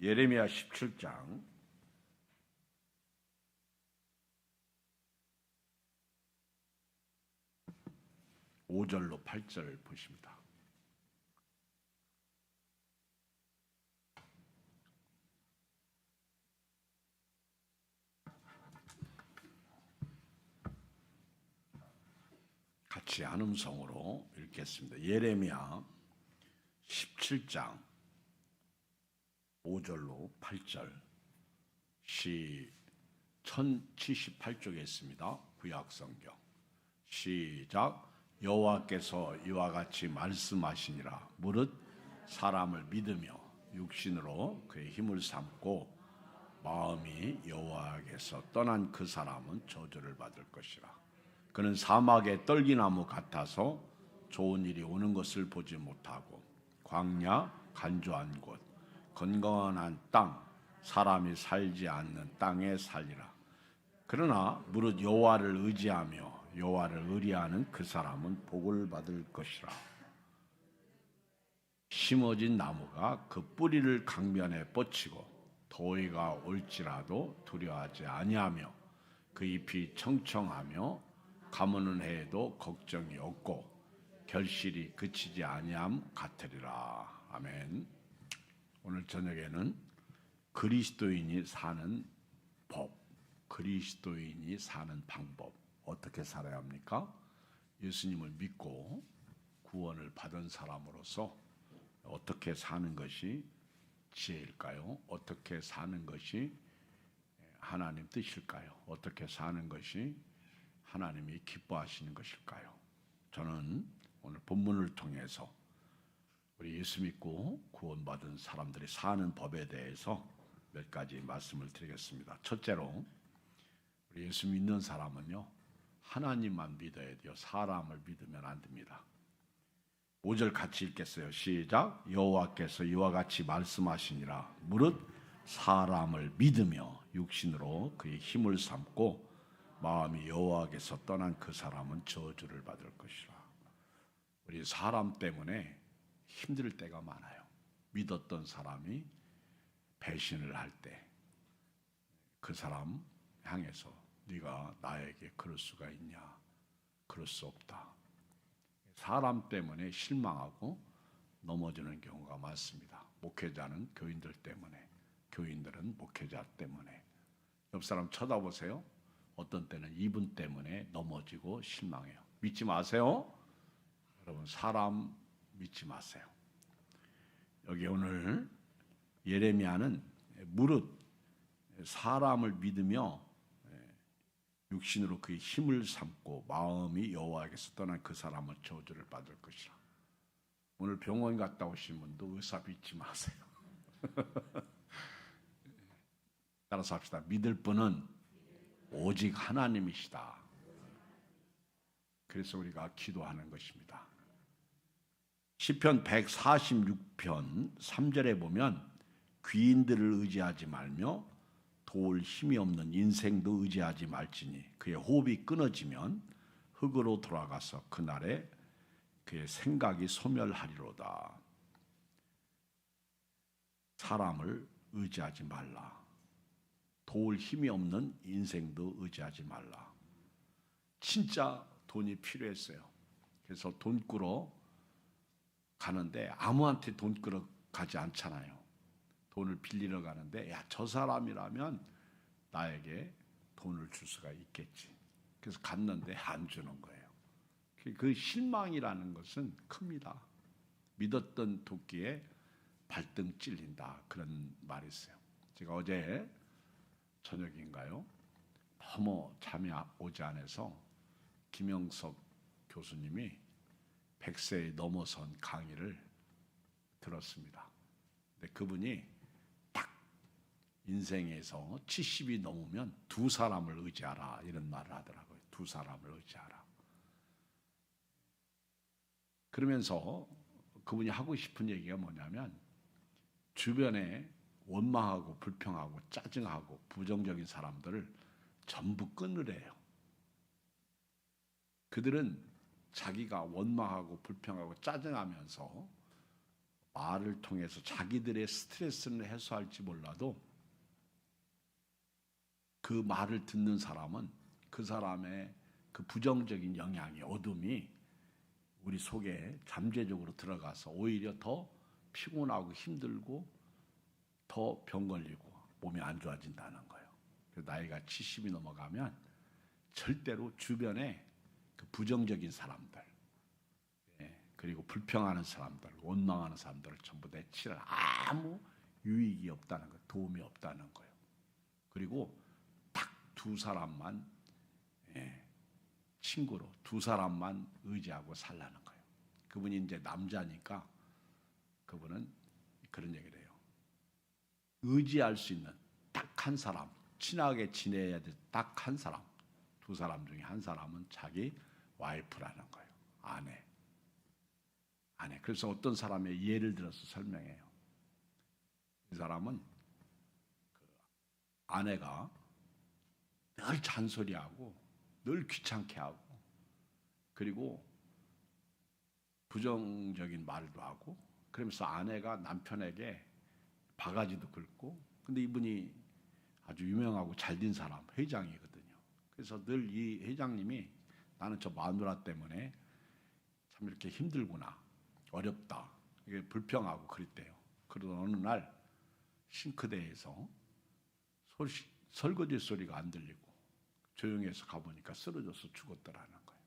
예레미야 17장 5절로 8절 보십니다. 같이 한 음성으로 읽겠습니다. 예레미야 17장 5절로 8절 1078쪽에 있습니다. 구약성경 시작. 여호와께서 이와 같이 말씀하시니라. 무릇 사람을 믿으며 육신으로 그의 힘을 삼고 마음이 여호와께서 떠난 그 사람은 저주를 받을 것이라. 그는 사막의 떨기나무 같아서 좋은 일이 오는 것을 보지 못하고 광야 간조한 곳 건강한 땅 사람이 살지 않는 땅에 살리라. 그러나 무릇 여호와를 의지하며 여호와를 의리하는 그 사람은 복을 받을 것이라. 심어진 나무가 그 뿌리를 강변에 뻗치고 더위가 올지라도 두려워하지 아니하며 그 잎이 청청하며 가무는 해에도 걱정이 없고 결실이 그치지 아니함 같으리라. 아멘. 오늘 저녁에는 그리스도인이 사는 법, 그리스도인이 사는 방법, 어떻게 살아야 합니까? 예수님을 믿고 구원을 받은 사람으로서 어떻게 사는 것이 지혜일까요? 어떻게 사는 것이 하나님 뜻일까요? 어떻게 사는 것이 하나님이 기뻐하시는 것일까요? 저는 오늘 본문을 통해서 우리 예수 믿고 구원받은 사람들이 사는 법에 대해서 몇 가지 말씀을 드리겠습니다. 첫째로 우리 예수 믿는 사람은요, 하나님만 믿어야 돼요. 사람을 믿으면 안 됩니다. 5절 같이 읽겠어요. 시작. 여호와께서 이와 같이 말씀하시니라. 무릇 사람을 믿으며 육신으로 그의 힘을 삼고 마음이 여호와께서 떠난 그 사람은 저주를 받을 것이라. 우리 사람 때문에 힘들 때가 많아요. 믿었던 사람이 배신을 할 때 그 사람 향해서 네가 나에게 그럴 수가 있냐? 그럴 수 없다. 사람 때문에 실망하고 넘어지는 경우가 많습니다. 목회자는 교인들 때문에, 교인들은 목회자 때문에. 옆 사람 쳐다보세요. 어떤 때는 이분 때문에 넘어지고 실망해요. 믿지 마세요. 여러분, 사람 믿지 마세요. 여기 오늘 예레미야는 무릇 사람을 믿으며 육신으로 그의 힘을 삼고 마음이 여호와께서 떠난 그 사람은 저주를 받을 것이라. 오늘 병원 갔다 오신 분도 의사 믿지 마세요. 따라서 합시다. 믿을 분은 오직 하나님이시다. 그래서 우리가 기도하는 것입니다. 시편 146편 3절에 보면 귀인들을 의지하지 말며 도울 힘이 없는 인생도 의지하지 말지니 그의 호흡이 끊어지면 흙으로 돌아가서 그날에 그의 생각이 소멸하리로다. 사람을 의지하지 말라. 도울 힘이 없는 인생도 의지하지 말라. 진짜 돈이 필요했어요. 그래서 돈 꾸러 가는데 아무한테 돈 꾸러 가지 않잖아요. 돈을 빌리러 가는데 야, 저 사람이라면 나에게 돈을 줄 수가 있겠지. 그래서 갔는데 안 주는 거예요. 그 실망이라는 것은 큽니다. 믿었던 도끼에 발등 찔린다. 그런 말이 있어요. 제가 어제 저녁인가요? 너무 잠이 오지 않아서 김영석 교수님이 100세에 넘어선 강의를 들었습니다. 근데 그분이 딱 인생에서 70이 넘으면 두 사람을 의지하라 이런 말을 하더라고요. 두 사람을 의지하라. 그러면서 그분이 하고 싶은 얘기가 뭐냐면 주변에 원망하고 불평하고 짜증하고 부정적인 사람들을 전부 끊으래요. 그들은 자기가 원망하고 불평하고 짜증하면서 말을 통해서 자기들의 스트레스를 해소할지 몰라도 그 말을 듣는 사람은 그 사람의 그 부정적인 영향이, 어둠이 우리 속에 잠재적으로 들어가서 오히려 더 피곤하고 힘들고 더 병 걸리고 몸이 안 좋아진다는 거예요. 나이가 70이 넘어가면 절대로 주변에 그 부정적인 사람들, 그리고 불평하는 사람들, 원망하는 사람들을 전부 내치를 아무 유익이 없다는 거예요. 도움이 없다는 거예요. 그리고 딱 두 사람만 친구로, 두 사람만 의지하고 살라는 거예요. 그분이 이제 남자니까 그분은 그런 얘기를 해요. 의지할 수 있는 딱 한 사람, 친하게 지내야 될 딱 한 사람, 두 사람 중에 한 사람은 자기 와이프라는 거예요. 아내. 그래서 어떤 사람의 예를 들어서 설명해요. 이 사람은 그 아내가 늘 잔소리하고 늘 귀찮게 하고 그리고 부정적인 말도 하고 그러면서 아내가 남편에게 바가지도 긁고, 근데 이분이 아주 유명하고 잘된 사람, 회장이거든요. 그래서 늘 이 회장님이 나는 저 마누라 때문에 참 이렇게 힘들구나, 어렵다, 이게 불평하고 그랬대요. 그러던 어느 날 싱크대에서 설거지 소리가 안 들리고 조용해서 가보니까 쓰러져서 죽었더라는 거예요.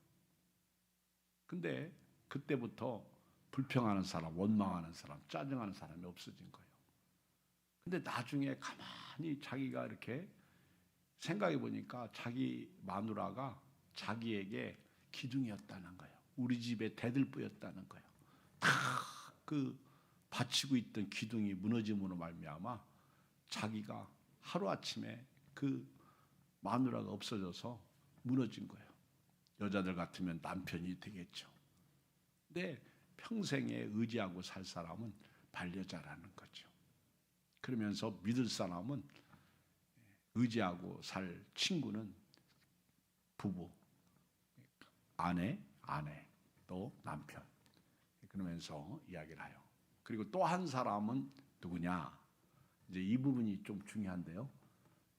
근데 그때부터 불평하는 사람, 원망하는 사람, 짜증하는 사람이 없어진 거예요. 근데 나중에 가만히 자기가 이렇게 생각해 보니까 자기 마누라가 자기에게 기둥이었다는 거예요. 우리 집에 대들보였다는 거예요. 다 그 받치고 있던 기둥이 무너짐으로 말미암아 자기가 하루아침에 그 마누라가 없어져서 무너진 거예요. 여자들 같으면 남편이 되겠죠. 근데 평생에 의지하고 살 사람은 반려자라는 거죠. 그러면서 믿을 사람은, 의지하고 살 친구는 부부, 아내, 또 남편. 그러면서 이야기를 해요. 그리고 또 한 사람은 누구냐? 이제 이 부분이 좀 중요한데요.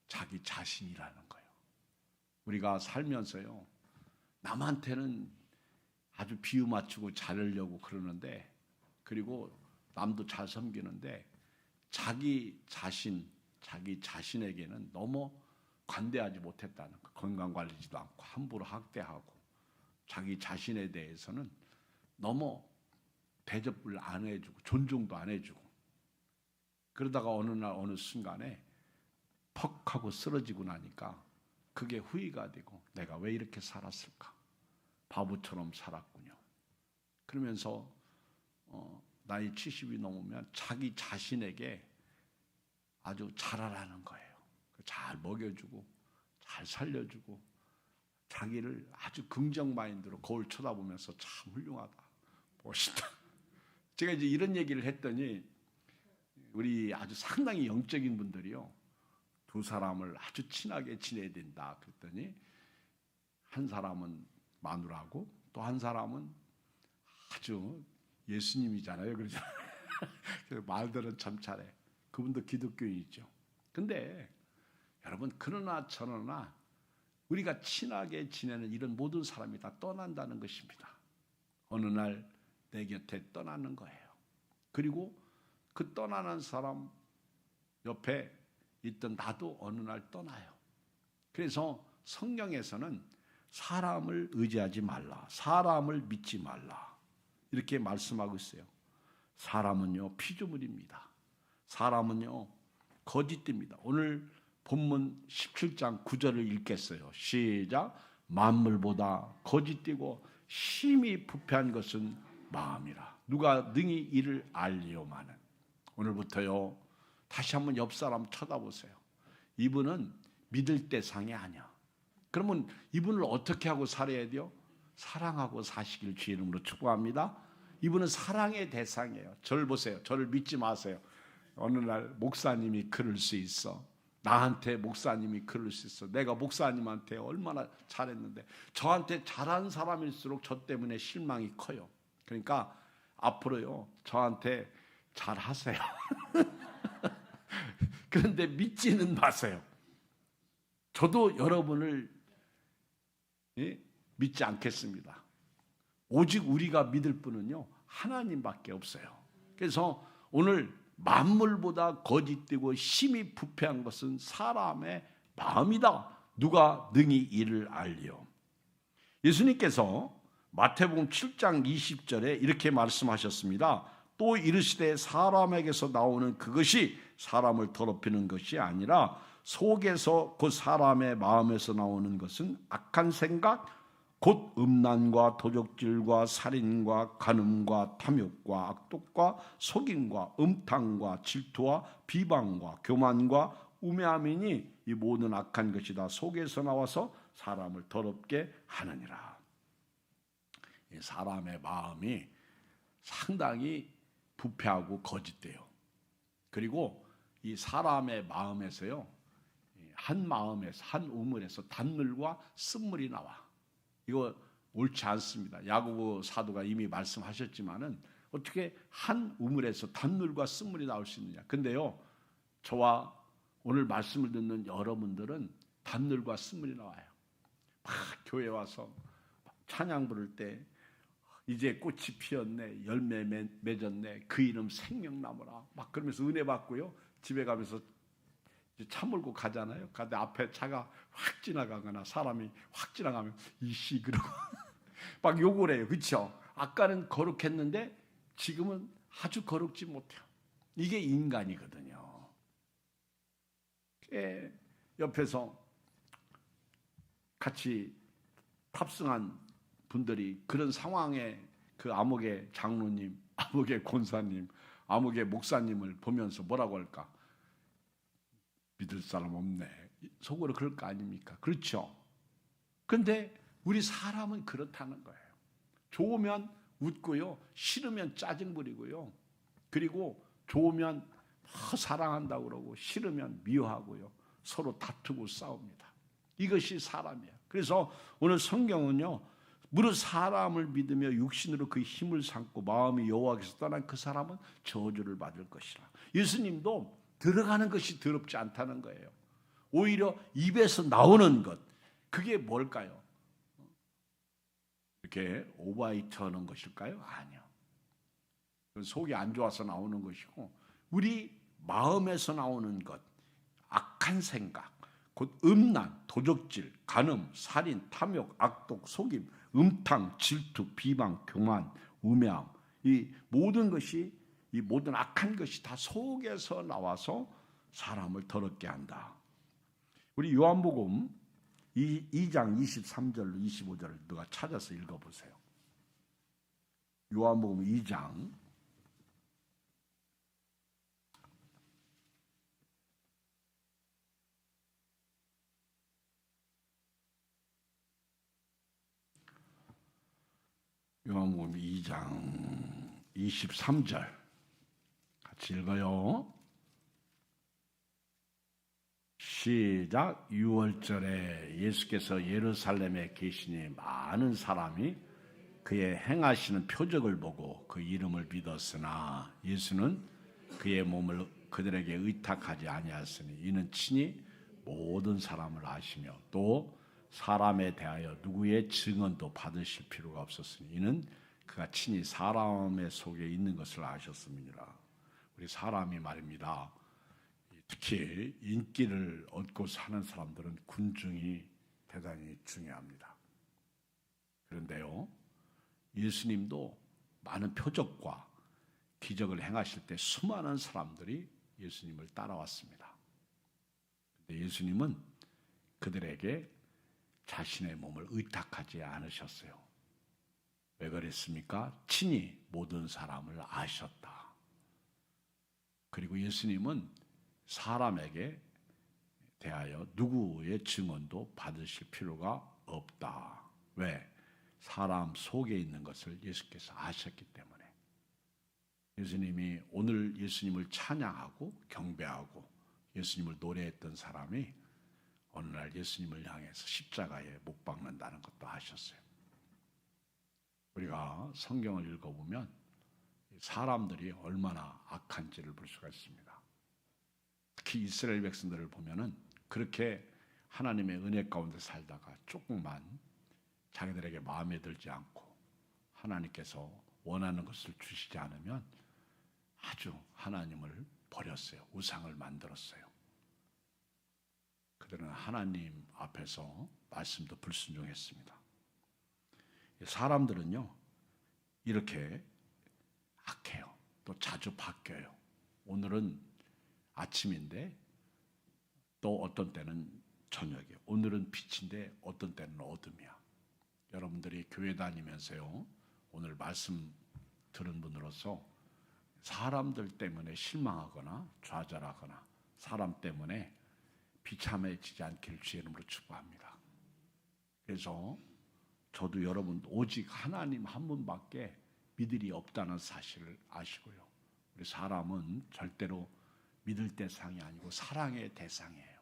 자기 자신이라는 거예요. 우리가 살면서요, 남한테는 아주 비유 맞추고 잘하려고 그러는데, 그리고 남도 잘 섬기는데 자기 자신에게는 너무 관대하지 못했다는 거. 건강 관리지도 않고 함부로 학대하고 자기 자신에 대해서는 너무 대접을 안 해주고 존중도 안 해주고, 그러다가 어느 날 어느 순간에 퍽 하고 쓰러지고 나니까 그게 후회가 되고 내가 왜 이렇게 살았을까? 바보처럼 살았군요. 그러면서 나이 70이 넘으면 자기 자신에게 아주 잘하라는 거예요. 잘 먹여주고 잘 살려주고 자기를 아주 긍정 마인드로 거울 쳐다보면서 참 훌륭하다, 멋있다. 제가 이제 이런 얘기를 했더니 우리 아주 상당히 영적인 분들이요, 두 사람을 아주 친하게 지내야 된다 그랬더니 한 사람은 마누라고 또 한 사람은 아주 예수님이잖아요. 그러죠. 말들은 참 잘해. 그분도 기독교인이죠. 근데 여러분, 그러나 저러나 우리가 친하게 지내는 이런 모든 사람이 다 떠난다는 것입니다. 어느 날 내 곁에 떠나는 거예요. 그리고 그 떠나는 사람 옆에 있던 나도 어느 날 떠나요. 그래서 성경에서는 사람을 의지하지 말라, 사람을 믿지 말라, 이렇게 말씀하고 있어요. 사람은요 피조물입니다. 사람은요 거짓됩니다. 오늘 본문 17장 9절을 읽겠어요. 시작. 만물보다 거짓되고 심히 부패한 것은 마음이라. 누가 능히 이를 알리오마는. 오늘부터요 다시 한번 옆 사람 쳐다보세요. 이분은 믿을 대상이 아니야. 그러면 이분을 어떻게 하고 살아야 돼요? 사랑하고 사시길 주의 이름으로 축복합니다. 이분은 사랑의 대상이에요. 저를 보세요. 저를 믿지 마세요. 어느 날 목사님이 그럴 수 있어. 나한테 목사님이 그럴 수 있어. 내가 목사님한테 얼마나 잘했는데. 저한테 잘한 사람일수록 저 때문에 실망이 커요. 그러니까 앞으로요 저한테 잘 하세요. 그런데 믿지는 마세요. 저도 여러분을 믿지 않겠습니다. 오직 우리가 믿을 분은요, 하나님밖에 없어요. 그래서 오늘 만물보다 거짓되고 심히 부패한 것은 사람의 마음이다. 누가 능히 이를 알리요. 예수님께서 마태복음 7장 20절에 이렇게 말씀하셨습니다. 또 이르시되 사람에게서 나오는 그것이 사람을 더럽히는 것이 아니라 속에서 곧 사람의 마음에서 나오는 것은 악한 생각 곧 음란과 도적질과 살인과 간음과 탐욕과 악독과 속임과 음탕과 질투와 비방과 교만과 우매함이니 이 모든 악한 것이 다 속에서 나와서 사람을 더럽게 하느니라. 이 사람의 마음이 상당히 부패하고 거짓돼요. 그리고 이 사람의 마음에서요, 한 마음에서 한 우물에서 단물과 쓴물이 나와. 이거 옳지 않습니다. 야고보 사도가 이미 말씀하셨지만은 어떻게 한 우물에서 단물과 쓴물이 나올 수 있느냐? 근데요, 저와 오늘 말씀을 듣는 여러분들은 단물과 쓴물이 나와요. 막 교회 와서 찬양 부를 때 이제 꽃이 피었네, 열매 맺었네, 그 이름 생명나무라 막 그러면서 은혜 받고요, 집에 가면서 차 몰고 가잖아요. 근데 앞에 차가 확 지나가거나 사람이 확 지나가면 이씨 그러고 막 욕을 해요. 그렇죠? 아까는 거룩했는데 지금은 아주 거룩지 못해요. 이게 인간이거든요. 옆에서 같이 탑승한 분들이 그런 상황에 그 암흑의 장로님, 암흑의 권사님, 암흑의 목사님을 보면서 뭐라고 할까? 믿을 사람 없네. 속으로 그럴 거 아닙니까? 그렇죠? 근데 우리 사람은 그렇다는 거예요. 좋으면 웃고요. 싫으면 짜증 부리고요. 그리고 좋으면 사랑한다고 그러고 싫으면 미워하고요. 서로 다투고 싸웁니다. 이것이 사람이에요. 그래서 오늘 성경은요, 무릇 사람을 믿으며 육신으로 그 힘을 삼고 마음이 여호와께서 떠난 그 사람은 저주를 받을 것이라. 예수님도 들어가는 것이 더럽지 않다는 거예요. 오히려 입에서 나오는 것, 그게 뭘까요? 이렇게 오바이트 하는 것일까요? 아니요. 속이 안 좋아서 나오는 것이고, 우리 마음에서 나오는 것, 악한 생각, 곧 음란, 도적질, 간음, 살인, 탐욕, 악독, 속임, 음탕, 질투, 비방, 교만, 우매함, 이 모든 것이, 이 모든 악한 것이 다 속에서 나와서 사람을 더럽게 한다. 우리 요한복음 2장 23절로 25절을 누가 찾아서 읽어보세요. 요한복음 2장 23절 같이 읽어요. 시작. 6월절에 예수께서 예루살렘에 계시니 많은 사람이 그의 행하시는 표적을 보고 그 이름을 믿었으나 예수는 그의 몸을 그들에게 의탁하지 아니하였으니 이는 친히 모든 사람을 아시며 또 사람에 대하여 누구의 증언도 받으실 필요가 없었으니 이는 그가 친히 사람의 속에 있는 것을 아셨음이니라. 우리 사람이 말입니다. 특히 인기를 얻고 사는 사람들은 군중이 대단히 중요합니다. 그런데요, 예수님도 많은 표적과 기적을 행하실 때 수많은 사람들이 예수님을 따라왔습니다. 그런데 예수님은 그들에게 자신의 몸을 의탁하지 않으셨어요. 왜 그랬습니까? 친히 모든 사람을 아셨다. 그리고 예수님은 사람에게 대하여 누구의 증언도 받으실 필요가 없다. 왜? 사람 속에 있는 것을 예수께서 아셨기 때문에. 예수님이 오늘 예수님을 찬양하고 경배하고 예수님을 노래했던 사람이 어느 날 예수님을 향해서 십자가에 못 박는다는 것도 아셨어요. 우리가 성경을 읽어보면 사람들이 얼마나 악한지를 볼 수가 있습니다. 특히 이스라엘 백성들을 보면은 그렇게 하나님의 은혜 가운데 살다가 조금만 자기들에게 마음에 들지 않고 하나님께서 원하는 것을 주시지 않으면 아주 하나님을 버렸어요. 우상을 만들었어요. 그들은 하나님 앞에서 말씀도 불순종했습니다. 사람들은요, 이렇게 악해요. 또 자주 바뀌어요. 오늘은 아침인데 또 어떤 때는 저녁이에요. 오늘은 빛인데 어떤 때는 어둠이야. 여러분들이 교회 다니면서요, 오늘 말씀 들은 분으로서 사람들 때문에 실망하거나 좌절하거나 사람 때문에 비참해지지 않기를 주의 이름으로 축복합니다. 그래서 저도 여러분 오직 하나님 한 분밖에 믿을이 없다는 사실을 아시고요. 우리 사람은 절대로 믿을 대상이 아니고 사랑의 대상이에요.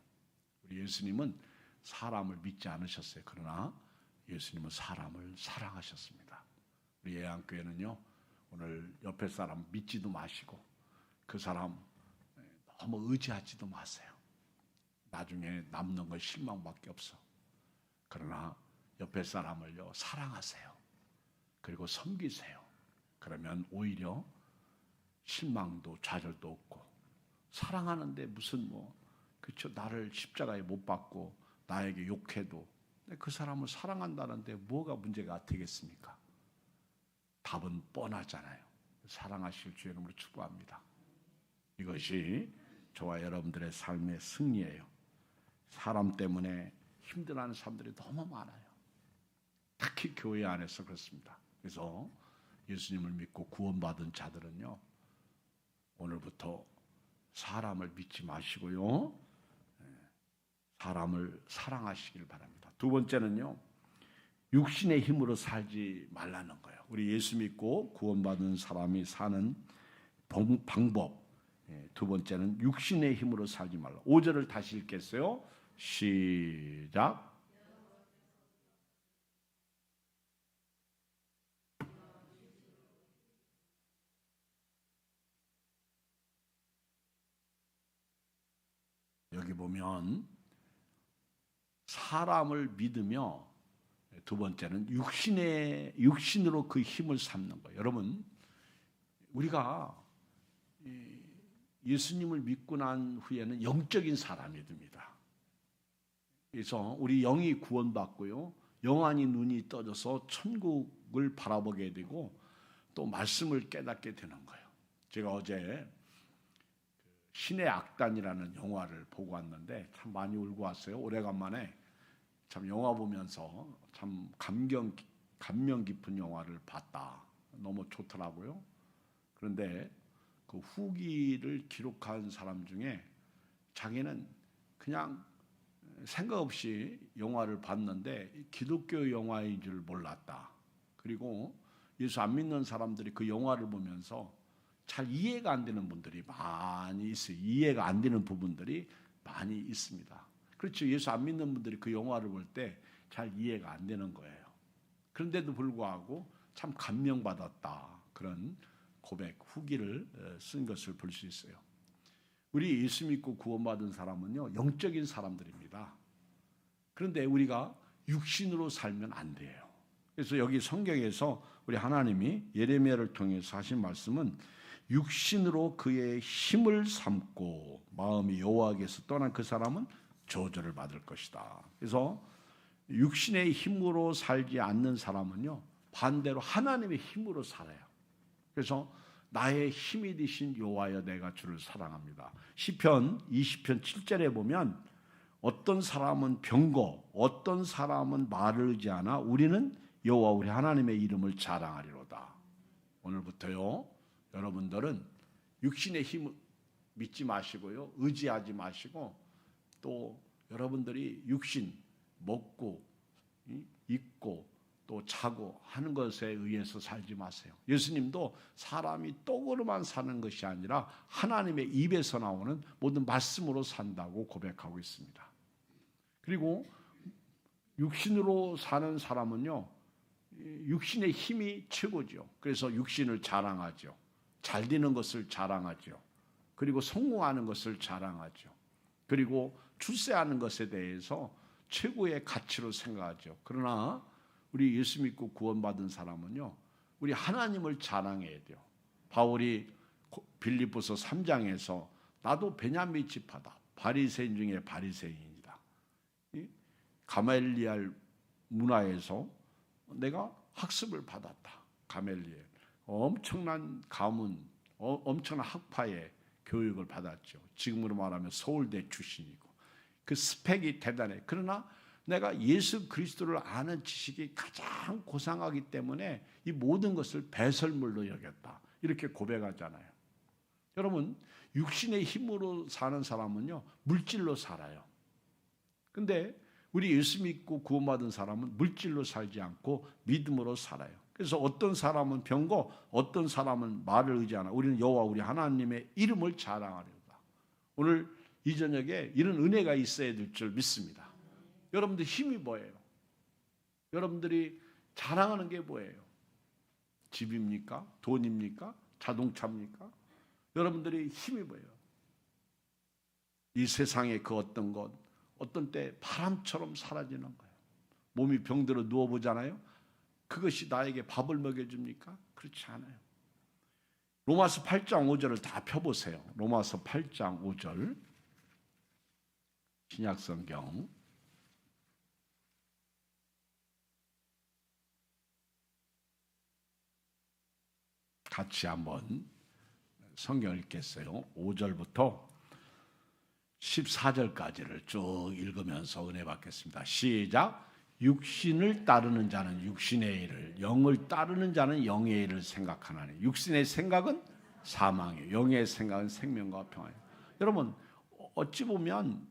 우리 예수님은 사람을 믿지 않으셨어요. 그러나 예수님은 사람을 사랑하셨습니다. 우리 예양교회는요, 오늘 옆에 사람 믿지도 마시고 그 사람 너무 의지하지도 마세요. 나중에 남는 건 실망밖에 없어. 그러나 옆에 사람을요, 사랑하세요. 그리고 섬기세요. 그러면 오히려 실망도 좌절도 없고, 사랑하는데 무슨 그렇죠, 나를 십자가에 못 박고 나에게 욕해도 그 사람을 사랑한다는데 뭐가 문제가 되겠습니까? 답은 뻔하잖아요. 사랑하실 주의 이름으로 축복합니다. 이것이 저와 여러분들의 삶의 승리예요. 사람 때문에 힘들어하는 사람들이 너무 많아요. 특히 교회 안에서 그렇습니다. 그래서 예수님을 믿고 구원받은 자들은요, 오늘부터 사람을 믿지 마시고요, 사람을 사랑하시길 바랍니다. 두 번째는요, 육신의 힘으로 살지 말라는 거예요. 우리 예수 믿고 구원받은 사람이 사는 방법. 두 번째는 육신의 힘으로 살지 말라. 5절을 다시 읽겠어요. 시작. 여기 보면 사람을 믿으며 두 번째는 육신으로 그 힘을 삼는 거예요. 여러분, 우리가 예수님을 믿고 난 후에는 영적인 사람이 됩니다. 그래서 우리 영이 구원받고요, 영안이 눈이 떠져서 천국을 바라보게 되고 또 말씀을 깨닫게 되는 거예요. 제가 어제 신의 악단이라는 영화를 보고 왔는데 참 많이 울고 왔어요. 오래간만에 참 영화 보면서 참 감명 깊은 영화를 봤다. 너무 좋더라고요. 그런데 그 후기를 기록한 사람 중에 자기는 그냥 생각 없이 영화를 봤는데 기독교 영화인 줄 몰랐다. 그리고 예수 안 믿는 사람들이 그 영화를 보면서 잘 이해가 안 되는 분들이 많이 있어요. 이해가 안 되는 부분들이 많이 있습니다. 그렇죠. 예수 안 믿는 분들이 그 영화를 볼 때 잘 이해가 안 되는 거예요. 그런데도 불구하고 참 감명받았다. 그런 고백, 후기를 쓴 것을 볼 수 있어요. 우리 예수 믿고 구원받은 사람은요, 영적인 사람들입니다. 그런데 우리가 육신으로 살면 안 돼요. 그래서 여기 성경에서 우리 하나님이 예레미야를 통해서 하신 말씀은 육신으로 그의 힘을 삼고 마음이 여호와께서 떠난 그 사람은 저주를 받을 것이다. 그래서 육신의 힘으로 살지 않는 사람은요, 반대로 하나님의 힘으로 살아요. 그래서 나의 힘이 되신 여호와여 내가 주를 사랑합니다. 시편 20편 7절에 보면 어떤 사람은 병거, 어떤 사람은 말을 의지하나 우리는 여호와 우리 하나님의 이름을 자랑하리로다. 오늘부터요, 여러분들은 육신의 힘 믿지 마시고요, 의지하지 마시고 또 여러분들이 육신 먹고 입고 또 자고 하는 것에 의해서 살지 마세요. 예수님도 사람이 떡으로만 사는 것이 아니라 하나님의 입에서 나오는 모든 말씀으로 산다고 고백하고 있습니다. 그리고 육신으로 사는 사람은요, 육신의 힘이 최고죠. 그래서 육신을 자랑하죠. 잘 되는 것을 자랑하죠. 그리고 성공하는 것을 자랑하죠. 그리고 출세하는 것에 대해서 최고의 가치로 생각하죠. 그러나 우리 예수 믿고 구원받은 사람은요, 우리 하나님을 자랑해야 돼요. 바울이 빌립보서 3장에서 나도 베냐민 지파다, 바리새인 중에 바리새인이다, 가멜리엘 문화에서 내가 학습을 받았다. 가멜리엘 엄청난 가문, 엄청난 학파의 교육을 받았죠. 지금으로 말하면 서울대 출신이고 그 스펙이 대단해. 그러나 내가 예수 그리스도를 아는 지식이 가장 고상하기 때문에 이 모든 것을 배설물로 여겼다. 이렇게 고백하잖아요. 여러분, 육신의 힘으로 사는 사람은요, 물질로 살아요. 근데 우리 예수 믿고 구원받은 사람은 물질로 살지 않고 믿음으로 살아요. 그래서 어떤 사람은 병고, 어떤 사람은 말을 의지하나. 우리는 여호와 우리 하나님의 이름을 자랑하려다. 오늘 이 저녁에 이런 은혜가 있어야 될 줄 믿습니다. 여러분들 힘이 뭐예요? 여러분들이 자랑하는 게 뭐예요? 집입니까? 돈입니까? 자동차입니까? 여러분들이 힘이 뭐예요? 이 세상의 그 어떤 것, 어떤 때 바람처럼 사라지는 거예요. 몸이 병들어 누워보잖아요. 그것이 나에게 밥을 먹여줍니까? 그렇지 않아요. 로마서 8장 5절을 다 펴보세요. 로마서 8장 5절 신약성경 같이 한번 성경 읽겠어요. 5절부터 14절까지를 쭉 읽으면서 은혜 받겠습니다. 시작. 육신을 따르는 자는 육신의 일을, 영을 따르는 자는 영의 일을 생각하나니 육신의 생각은 사망이에요. 영의 생각은 생명과 평화예요. 여러분, 어찌 보면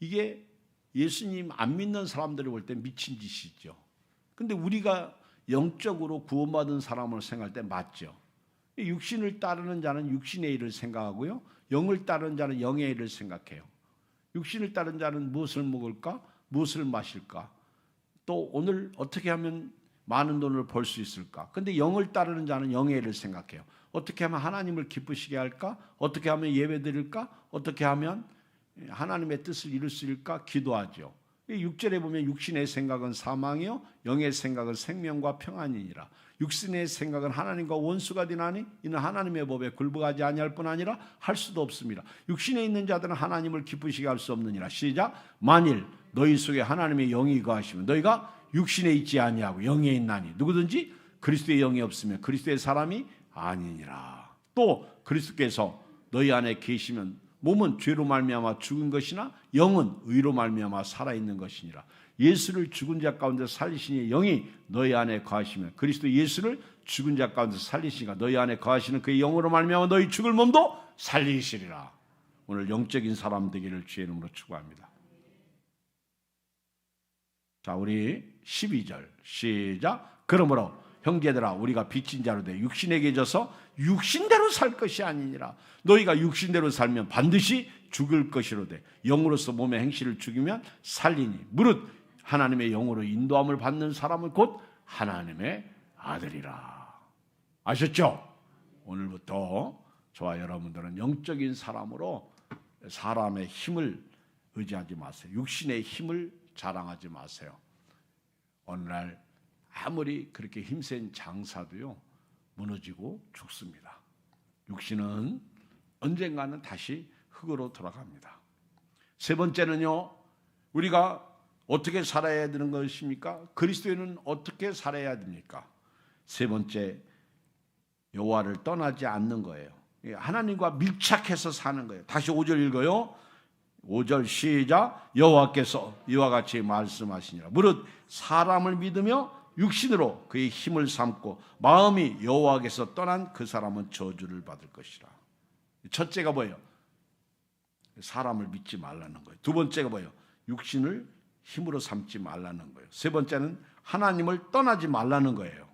이게 예수님 안 믿는 사람들이 볼 때 미친 짓이죠. 근데 우리가 영적으로 구원받은 사람을 생각할 때 맞죠. 육신을 따르는 자는 육신의 일을 생각하고요, 영을 따르는 자는 영의 일을 생각해요. 육신을 따르는 자는 무엇을 먹을까? 무엇을 마실까? 또 오늘 어떻게 하면 많은 돈을 벌 수 있을까? 근데 영을 따르는 자는 영의 일을 생각해요. 어떻게 하면 하나님을 기쁘시게 할까? 어떻게 하면 예배 드릴까? 어떻게 하면 하나님의 뜻을 이룰 수 있을까? 기도하죠. 6절에 보면 육신의 생각은 사망이요 영의 생각은 생명과 평안이니라. 육신의 생각은 하나님과 원수가 되나니 이는 하나님의 법에 굴복하지 아니할 뿐 아니라 할 수도 없습니다. 육신에 있는 자들은 하나님을 기쁘시게 할 수 없느니라. 시작. 만일 너희 속에 하나님의 영이 거하시면 너희가 육신에 있지 아니하고 영에 있나니 누구든지 그리스도의 영이 없으면 그리스도의 사람이 아니니라. 또 그리스도께서 너희 안에 계시면 몸은 죄로 말미암아 죽은 것이나 영은 의로 말미암아 살아있는 것이니라. 예수를 죽은 자 가운데 살리시니 영이 너희 안에 거하시면 그리스도 예수를 죽은 자 가운데 살리시니까 너희 안에 거하시는 그의 영으로 말미암아 너희 죽을 몸도 살리시리라. 오늘 영적인 사람 되기를 주의 이름으로 축복합니다. 자, 우리 12절 시작. 그러므로 형제들아 우리가 빚진 자로 돼 육신에게 져서 육신대로 살 것이 아니니라. 너희가 육신대로 살면 반드시 죽을 것이로되 영으로서 몸의 행실을 죽이면 살리니 무릇 하나님의 영으로 인도함을 받는 사람은 곧 하나님의 아들이라. 아셨죠? 오늘부터 저와 여러분들은 영적인 사람으로 사람의 힘을 의지하지 마세요. 육신의 힘을 자랑하지 마세요. 어느 날 아무리 그렇게 힘센 장사도요 무너지고 죽습니다. 육신은 언젠가는 다시 흙으로 돌아갑니다. 세 번째는요, 우리가 어떻게 살아야 되는 것입니까? 그리스도인은 어떻게 살아야 됩니까? 세 번째, 여호와를 떠나지 않는 거예요. 하나님과 밀착해서 사는 거예요. 다시 5절 읽어요. 5절 시작. 여호와께서 이와 같이 말씀하시니라. 무릇 사람을 믿으며 육신으로 그의 힘을 삼고 마음이 여호와께서 떠난 그 사람은 저주를 받을 것이라. 첫째가 뭐예요? 사람을 믿지 말라는 거예요. 두 번째가 뭐예요? 육신을 힘으로 삼지 말라는 거예요. 세 번째는 하나님을 떠나지 말라는 거예요.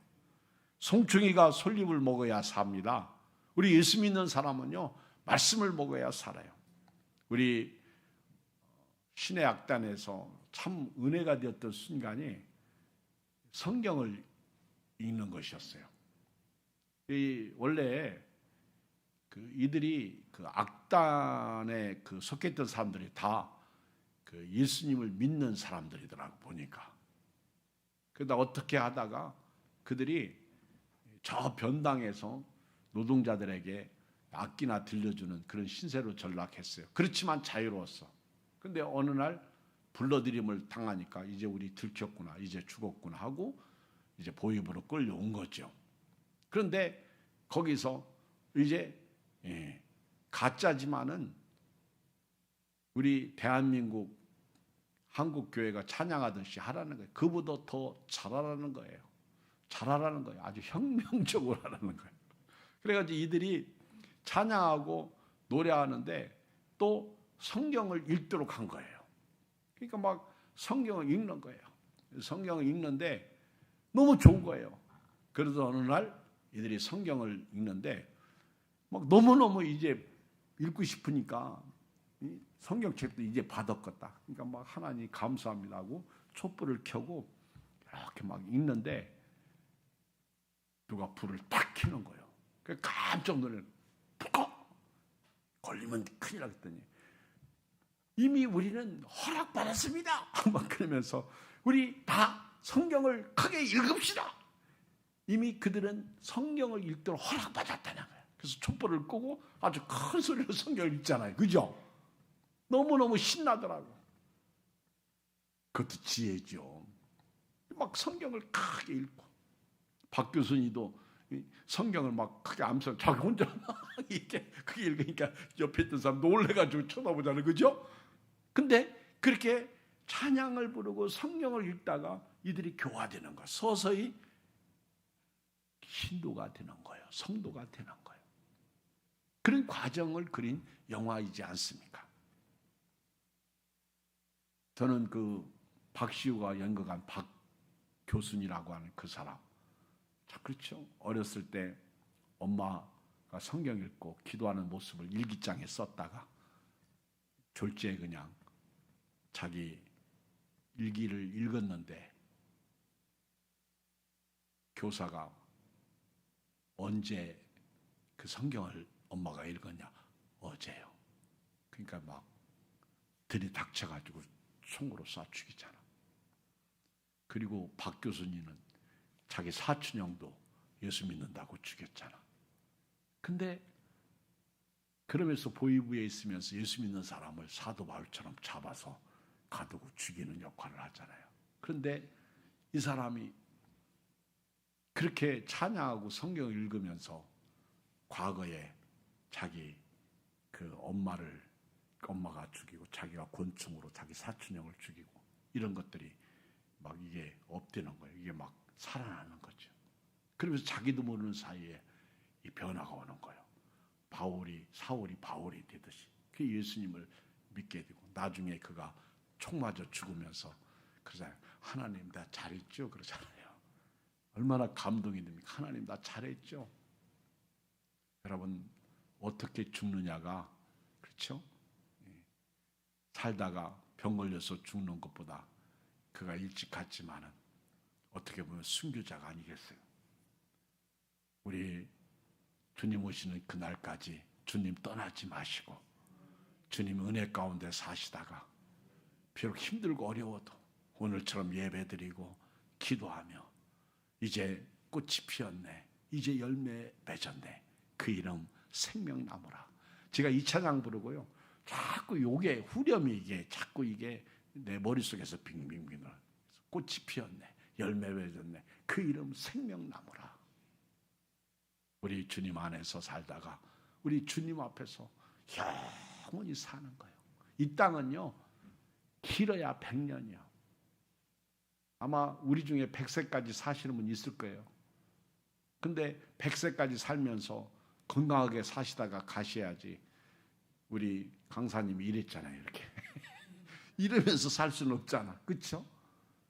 송충이가 솔잎을 먹어야 삽니다. 우리 예수 믿는 사람은요 말씀을 먹어야 살아요. 우리 신의 악단에서 참 은혜가 되었던 순간이 성경을 읽는 것이었어요. 원래 이들이 그 악단에 속했던 사람들이 다 예수님을 믿는 사람들이더라고 보니까. 그러다 어떻게 하다가 그들이 저 변당에서 노동자들에게 악기나 들려주는 그런 신세로 전락했어요. 그렇지만 자유로웠어. 근데 어느 날 불러들임을 당하니까 이제 우리 들켰구나, 이제 죽었구나 하고 이제 보입으로 끌려온 거죠. 그런데 거기서 이제 가짜지만은 우리 대한민국 한국교회가 찬양하듯이 하라는 거예요. 그보다 더 잘하라는 거예요. 잘하라는 거예요. 아주 혁명적으로 하라는 거예요. 그래가지고 이들이 찬양하고 노래하는데 또 성경을 읽도록 한 거예요. 그러니까 막 성경을 읽는 거예요. 성경을 읽는데 너무 좋은 거예요. 그래서 어느 날 이들이 성경을 읽는데 막 너무너무 이제 읽고 싶으니까 성경책도 이제 받았겠다. 그러니까 막 하나님 감사합니다 하고 촛불을 켜고 이렇게 막 읽는데 누가 불을 딱 켜는 거예요. 깜짝 놀라요. 걸리면 큰일 나겠더니 이미 우리는 허락받았습니다. 막 그러면서 우리 다 성경을 크게 읽읍시다. 이미 그들은 성경을 읽도록 허락받았다는 거예요. 그래서 촛불을 끄고 아주 큰 소리로 성경을 읽잖아요. 그죠? 너무너무 신나더라고. 그것도 지혜죠. 막 성경을 크게 읽고 박 교수님도 성경을 막 크게 암송 자기 혼자 막 이렇게 크게 읽으니까 옆에 있던 사람 놀래가지고 쳐다보잖아요. 그죠? 근데 그렇게 찬양을 부르고 성경을 읽다가 이들이 교화되는 거예요. 서서히 신도가 되는 거예요. 성도가 되는 거예요. 그런 과정을 그린 영화이지 않습니까? 저는 박시우가 연극한 박 교순이라고 하는 그 사람, 그렇죠? 어렸을 때 엄마가 성경 읽고 기도하는 모습을 일기장에 썼다가 졸지에 그냥 자기 일기를 읽었는데 교사가 언제 그 성경을 엄마가 읽었냐? 어제요. 그러니까 막 들이닥쳐가지고 총으로 쏴 죽이잖아. 그리고 박 교수님은 자기 사촌형도 예수 믿는다고 죽였잖아. 근데 그러면서 보이부에 있으면서 예수 믿는 사람을 사도 바울처럼 잡아서 가두고 죽이는 역할을 하잖아요. 그런데 이 사람이 그렇게 찬양하고 성경을 읽으면서 과거에 자기 엄마가 죽이고 자기가 곤충으로 자기 사촌형을 죽이고 이런 것들이 막 이게 엎드는 거예요. 이게 막 살아나는 거죠. 그러면서 자기도 모르는 사이에 이 변화가 오는 거예요. 사울이 바울이 되듯이 그 예수님을 믿게 되고 나중에 그가 총 맞아 죽으면서 그러잖아요. 하나님 나 잘했죠? 그러잖아요. 얼마나 감동이 됩니까? 하나님 나 잘했죠? 여러분 어떻게 죽느냐가 그렇죠? 살다가 병 걸려서 죽는 것보다 그가 일찍 갔지만은 어떻게 보면 순교자가 아니겠어요? 우리 주님 오시는 그날까지 주님 떠나지 마시고 주님 은혜 가운데 사시다가 비록 힘들고 어려워도 오늘처럼 예배드리고 기도하며 이제 꽃이 피었네, 이제 열매 맺었네, 그 이름 생명나무라. 제가 이 찬양 부르고요 자꾸 요게 후렴이 이게 자꾸 이게 내 머릿속에서 빙빙빙 꽃이 피었네, 열매 맺었네, 그 이름 생명나무라. 우리 주님 안에서 살다가 우리 주님 앞에서 영원히 사는 거예요. 이 땅은요 길어야 100년이요. 아마 우리 중에 100세까지 사시는 분 있을 거예요. 근데 100세까지 살면서 건강하게 사시다가 가셔야지. 우리 강사님이 이랬잖아요. 이렇게 이러면서 살 수는 없잖아. 그렇죠?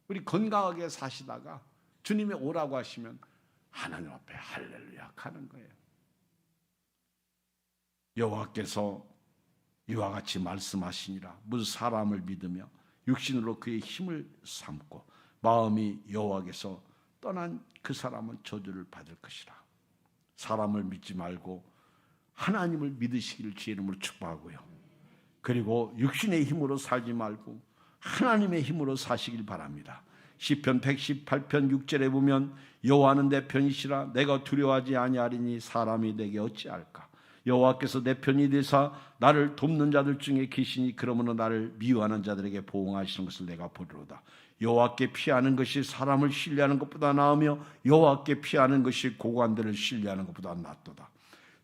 우리 건강하게 사시다가 주님이 오라고 하시면 하나님 앞에 할렐루야 하는 거예요. 여호와께서 이와 같이 말씀하시니라. 무슨 사람을 믿으며 육신으로 그의 힘을 삼고 마음이 여호와께서 떠난 그 사람은 저주를 받을 것이라. 사람을 믿지 말고 하나님을 믿으시기를 주의 이름으로 축복하고요. 그리고 육신의 힘으로 살지 말고 하나님의 힘으로 사시길 바랍니다. 시편 118편 6절에 보면 여호와는 내 편이시라 내가 두려워하지 아니하리니 사람이 내게 어찌할까. 여호와께서 내 편이 되사 나를 돕는 자들 중에 계시니 그러므로 나를 미워하는 자들에게 보응하시는 것을 내가 보리로다. 여호와께 피하는 것이 사람을 신뢰하는 것보다 나으며 여호와께 피하는 것이 고관들을 신뢰하는 것보다 낫도다.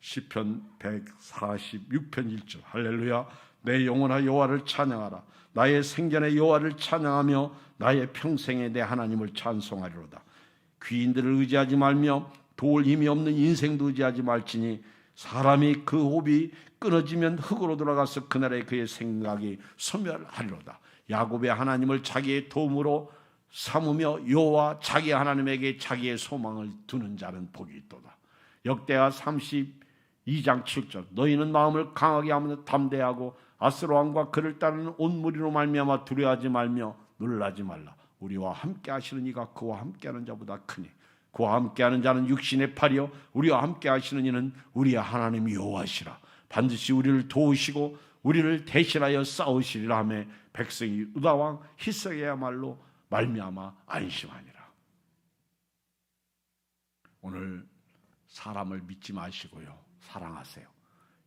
시편 146편 1절 할렐루야. 내 영혼아 여호와를 찬양하라. 나의 생전에 여호와를 찬양하며 나의 평생에 내 하나님을 찬송하리로다. 귀인들을 의지하지 말며 도울 힘이 없는 인생도 의지하지 말지니 사람이 그 호흡이 끊어지면 흙으로 돌아가서 그날에 그의 생각이 소멸하리로다. 야곱의 하나님을 자기의 도움으로 삼으며 여호와 자기 하나님에게 자기의 소망을 두는 자는 복이 있도다. 역대하 32장 7절 너희는 마음을 강하게 하며 담대하고 아스로 왕과 그를 따르는 온 무리로 말미암아 두려워하지 말며 놀라지 말라. 우리와 함께 하시는 이가 그와 함께하는 자보다 크니 그와 함께하는 자는 육신의 팔이요 우리와 함께 하시는 이는 우리의 하나님 여호와시라. 반드시 우리를 도우시고 우리를 대신하여 싸우시리라 하며 백성이 유다왕 히스기야말로 말미암아 안심하니라. 오늘 사람을 믿지 마시고요 사랑하세요.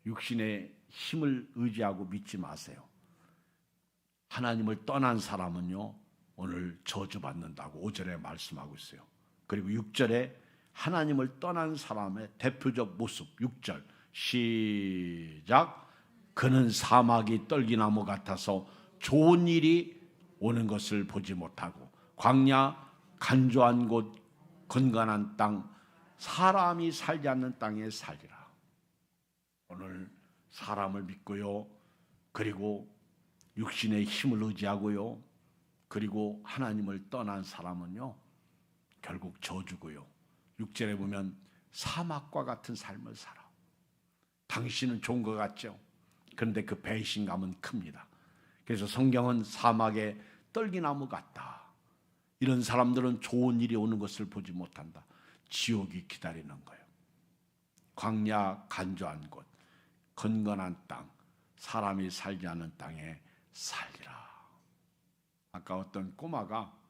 육신의 힘을 의지하고 믿지 마세요. 하나님을 떠난 사람은요 오늘 저주받는다고 5절에 말씀하고 있어요. 그리고 6절에 하나님을 떠난 사람의 대표적 모습 6절 시작. 그는 사막이 떨기나무 같아서 좋은 일이 오는 것을 보지 못하고 광야 간조한 곳 건강한 땅 사람이 살지 않는 땅에 살리라. 오늘 사람을 믿고요 그리고 육신의 힘을 의지하고요 그리고 하나님을 떠난 사람은요 결국 저주고요 6절에 보면 사막과 같은 삶을 살아. 당신은 좋은 것 같죠? 그런데 그 배신감은 큽니다. 그래서 성경은 사막의 떨기나무 같다. 이런 사람들은 좋은 일이 오는 것을 보지 못한다. 지옥이 기다리는 거예요. 광야 간조한 곳 건건한 땅 사람이 살지 않는 땅에 살리라. 아까 어떤 꼬마가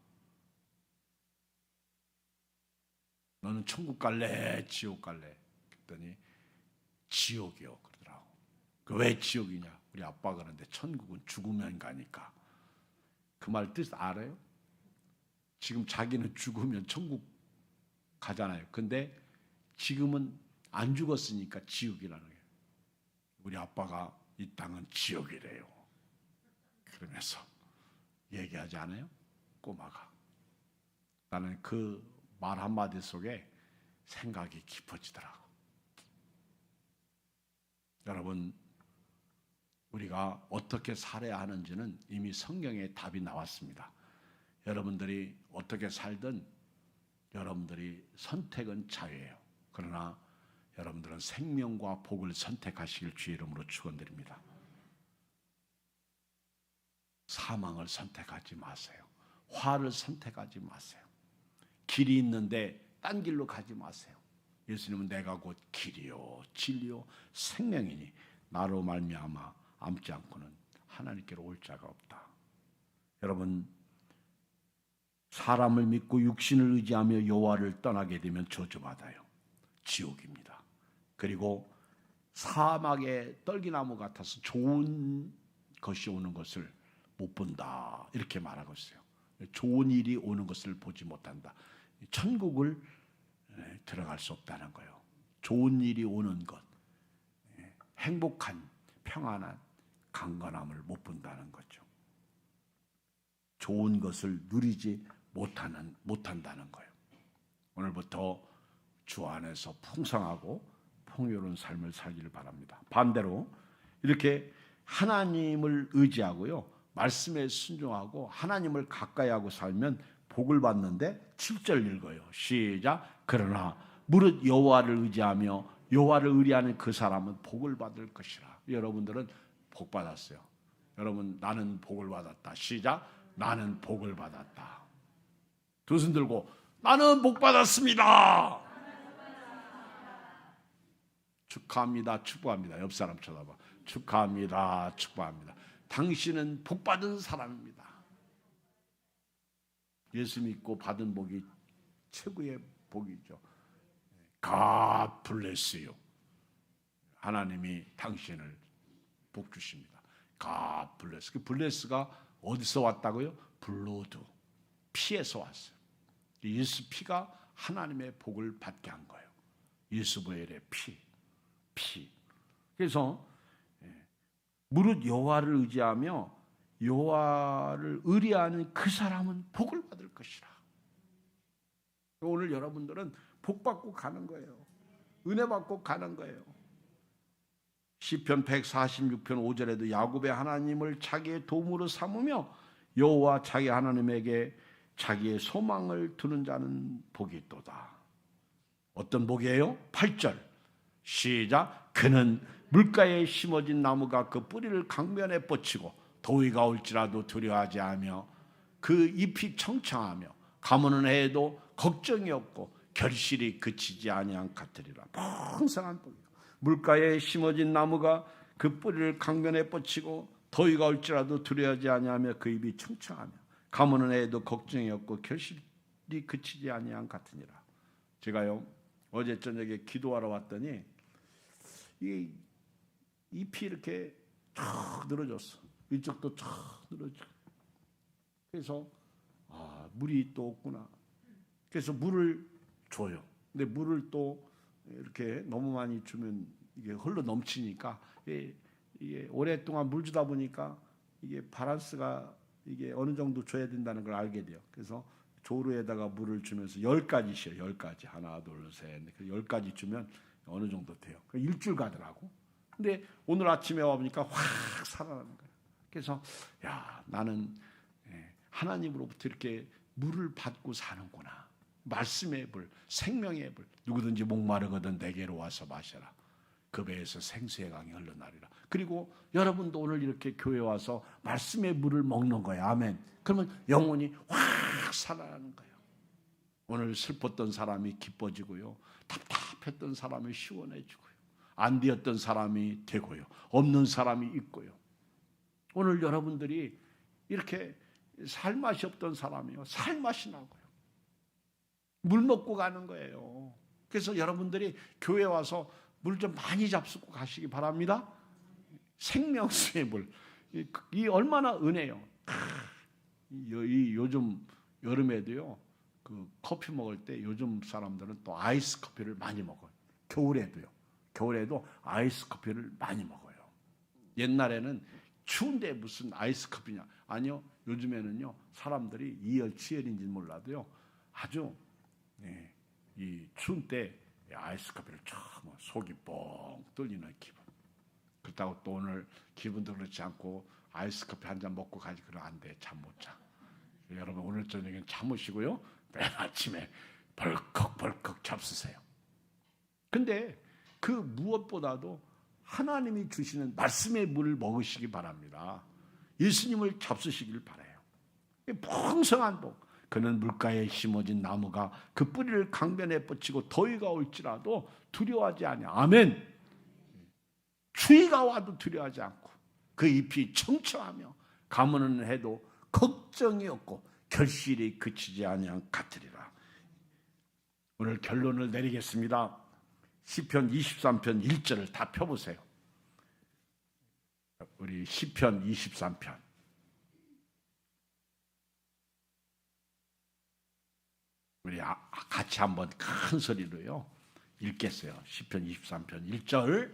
너는 천국 갈래 지옥 갈래 그랬더니 지옥이요 그러더라고. 왜 지옥이냐. 우리 아빠가 그러는데 천국은 죽으면 가니까. 그 말 뜻 알아요? 지금 자기는 죽으면 천국 가잖아요. 근데 지금은 안 죽었으니까 지옥이라는 거예요. 우리 아빠가 이 땅은 지옥이래요. 그러면서 얘기하지 않아요? 꼬마가. 나는 그 말 한마디 속에 생각이 깊어지더라고. 여러분 우리가 어떻게 살아야 하는지는 이미 성경에 답이 나왔습니다. 여러분들이 어떻게 살든 여러분들이 선택은 자유예요. 그러나 여러분들은 생명과 복을 선택하시길 주의 이름으로 축원드립니다. 사망을 선택하지 마세요. 화를 선택하지 마세요. 길이 있는데 딴 길로 가지 마세요. 예수님은 내가 곧 길이요 진리요 생명이니 나로 말미암아 암지 않고는 하나님께로 올 자가 없다. 여러분 사람을 믿고 육신을 의지하며 여호와를 떠나게 되면 저주받아요. 지옥입니다. 그리고 사막의 떨기나무 같아서 좋은 것이 오는 것을 못 본다 이렇게 말하고 있어요. 좋은 일이 오는 것을 보지 못한다. 천국을 들어갈 수 없다는 거예요. 좋은 일이 오는 것, 행복한 평안한 강건함을 못 본다는 거죠. 좋은 것을 누리지 못한다는 거예요. 오늘부터 주 안에서 풍성하고 풍요로운 삶을 살기를 바랍니다. 반대로 이렇게 하나님을 의지하고요 말씀에 순종하고 하나님을 가까이 하고 살면 복을 받는데 7절 읽어요. 시작. 그러나 무릇 여호와를 의지하며 여호와를 의뢰하는 그 사람은 복을 받을 것이라. 여러분들은 복 받았어요. 여러분 나는 복을 받았다. 시작. 나는 복을 받았다. 두 손 들고 나는 복 받았습니다. 축하합니다. 축복합니다. 옆 사람 쳐다봐. 축하합니다. 축복합니다. 당신은 복받은 사람입니다. 예수 믿고 받은 복이 최고의 복이죠. God bless you. 하나님이 당신을 복 주십니다. God bless. 그 bless가 어디서 왔다고요? 블로드, 피에서 왔어요. 예수 피가 하나님의 복을 받게 한 거예요. 예수 보혈의 피. 그래서 무릇 여호와를 의지하며 여호와를 의뢰하는 그 사람은 복을 받을 것이라. 오늘 여러분들은 복 받고 가는 거예요. 은혜 받고 가는 거예요. 시편 146편 5절에도 야곱의 하나님을 자기의 도움으로 삼으며 여호와 자기 하나님에게 자기의 소망을 두는 자는 복이 있도다. 어떤 복이에요? 8절 시작. 그는 물가에 심어진 나무가 그 뿌리를 강변에 뻗치고 더위가 올지라도 두려워하지 않으며 그 잎이 청청하며 가무는 해에도 걱정이 없고 결실이 그치지 아니한 같으리라. 풍성한 복이요. 물가에 심어진 나무가 그 뿌리를 강변에 뻗치고 더위가 올지라도 두려워하지 아니하며 그 잎이 청청하며 가무는 해에도 걱정이 없고 결실이 그치지 아니한 같으니라. 제가요 어제 저녁에 기도하러 왔더니 이 잎이 이렇게 쫙 늘어졌어. 이쪽도 쫙 늘어져. 그래서 물이 또 없구나. 그래서 물을 줘요. 근데 물을 또 이렇게 너무 많이 주면 이게 흘러 넘치니까 이게 오랫동안 물 주다 보니까 이게 밸런스가 이게 어느 정도 줘야 된다는 걸 알게 돼요. 그래서 조루에다가 물을 주면서 10가지 씌어요. 10가지. 하나, 둘, 셋. 10가지 주면 어느 정도 돼요. 일주일 가더라고. 근데 오늘 아침에 와보니까 확 살아나는 거예요. 그래서 나는 하나님으로부터 이렇게 물을 받고 사는구나. 말씀의 물, 생명의 물. 누구든지 목마르거든 내게로 와서 마셔라. 그 배에서 생수의 강이 흘러나리라. 그리고 여러분도 오늘 이렇게 교회 와서 말씀의 물을 먹는 거예요. 아멘. 그러면 영혼이 확 살아나는 거예요. 오늘 슬펐던 사람이 기뻐지고요. 답답했던 사람이 시원해지고요. 안 되었던 사람이 되고요. 없는 사람이 있고요. 오늘 여러분들이 이렇게 살맛이 없던 사람이요. 살맛이 나고요. 물 먹고 가는 거예요. 그래서 여러분들이 교회 와서 물 좀 많이 잡수고 가시기 바랍니다. 생명수의 물. 이 얼마나 은혜요. 이 요즘 여름에도요. 그 커피 먹을 때 요즘 사람들은 또 아이스 커피를 많이 먹어요. 겨울에도요. 겨울에도 아이스 커피를 많이 먹어요. 옛날에는 추운데 무슨 아이스 커피냐. 아니요. 요즘에는요. 사람들이 이열치열인지는 몰라도요. 아주 이 추운 때 아이스 커피를 쫙 속이 뻥 뚫리는 기분. 그렇다고 또 오늘 기분도 그렇지 않고 아이스 커피 한 잔 먹고 가지 그러면 안 돼. 잠 못 자. 여러분 오늘 저녁엔 참으시고요. 맨 아침에 벌컥벌컥 잡수세요. 근데 그 무엇보다도 하나님이 주시는 말씀의 물을 먹으시기 바랍니다. 예수님을 잡수시길 바라요. 풍성한 복. 그는 물가에 심어진 나무가 그 뿌리를 강변에 뻗치고 더위가 올지라도 두려워하지 않아. 아멘. 추위가 와도 두려워하지 않고 그 잎이 청청하며 가무는 해도 걱정이 없고 결실이 그치지 아니한 같으리라. 오늘 결론을 내리겠습니다. 시편 23편 1절을 다 펴보세요. 우리 시편 23편. 우리 같이 한번 큰 소리로요 읽겠어요. 시편 23편 1절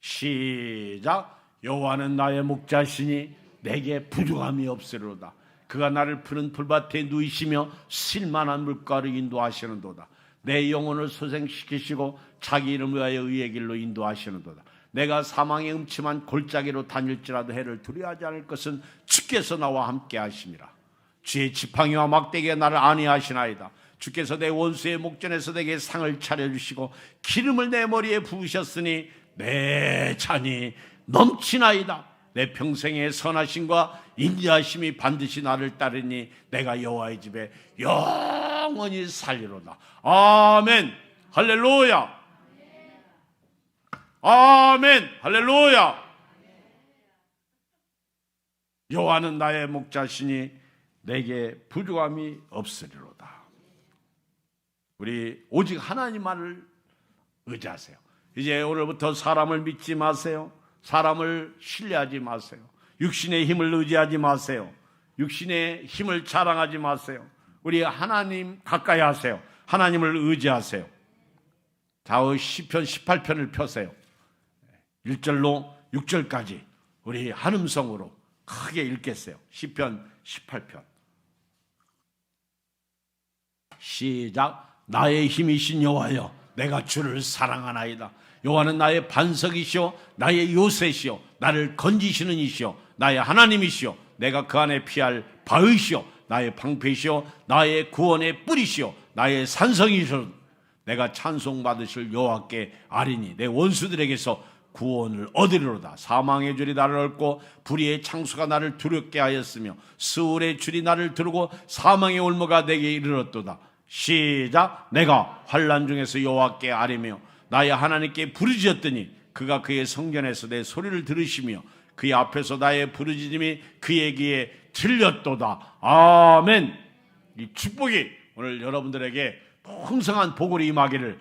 시작. 여호와는 나의 목자시니 내게 부족함이 없으리로다. 그가 나를 푸른 풀밭에 누이시며 실만한 물가로 인도하시는도다. 내 영혼을 소생시키시고 자기 이름을 위하여 의의 길로 인도하시는도다. 내가 사망의 음침한 골짜기로 다닐지라도 해를 두려워하지 않을 것은 주께서 나와 함께 하심이라. 주의 지팡이와 막대기가 나를 안위하시나이다. 주께서 내 원수의 목전에서 내게 상을 차려주시고 기름을 내 머리에 부으셨으니 내 잔이 넘치나이다. 내 평생의 선하심과 인자하심이 반드시 나를 따르니 내가 여호와의 집에 영원히 살리로다. 아멘. 할렐루야. 아멘. 할렐루야. 여호와는 나의 목자시니 내게 부족함이 없으리로다. 우리 오직 하나님만을 의지하세요. 이제 오늘부터 사람을 믿지 마세요. 사람을 신뢰하지 마세요. 육신의 힘을 의지하지 마세요. 육신의 힘을 자랑하지 마세요. 우리 하나님 가까이 하세요. 하나님을 의지하세요. 좌우 시편 18편을 펴세요. 1절로 6절까지 우리 한음성으로 크게 읽겠어요. 시편 18편. 시작. 나의 힘이신 여호와여, 내가 주를 사랑하나이다. 여호와는 나의 반석이시오, 나의 요새시오, 나를 건지시는 이시오, 나의 하나님이시오, 내가 그 안에 피할 바위시오, 나의 방패시오, 나의 구원의 뿌리시오, 나의 산성이시오. 내가 찬송받으실 여호와께 아리니 내 원수들에게서 구원을 얻으리로다. 사망의 줄이 나를 얽고 불의의 창수가 나를 두렵게 하였으며 스울의 줄이 나를 두르고 사망의 올무가 내게 이르렀도다. 시작. 내가 환난 중에서 여호와께 아뢰며 나의 하나님께 부르짖었더니 그가 그의 성전에서 내 소리를 들으시며 그의 앞에서 나의 부르짖음이 그의 귀에 들렸도다. 아멘. 이 축복이 오늘 여러분들에게 풍성한 복으로 임하기를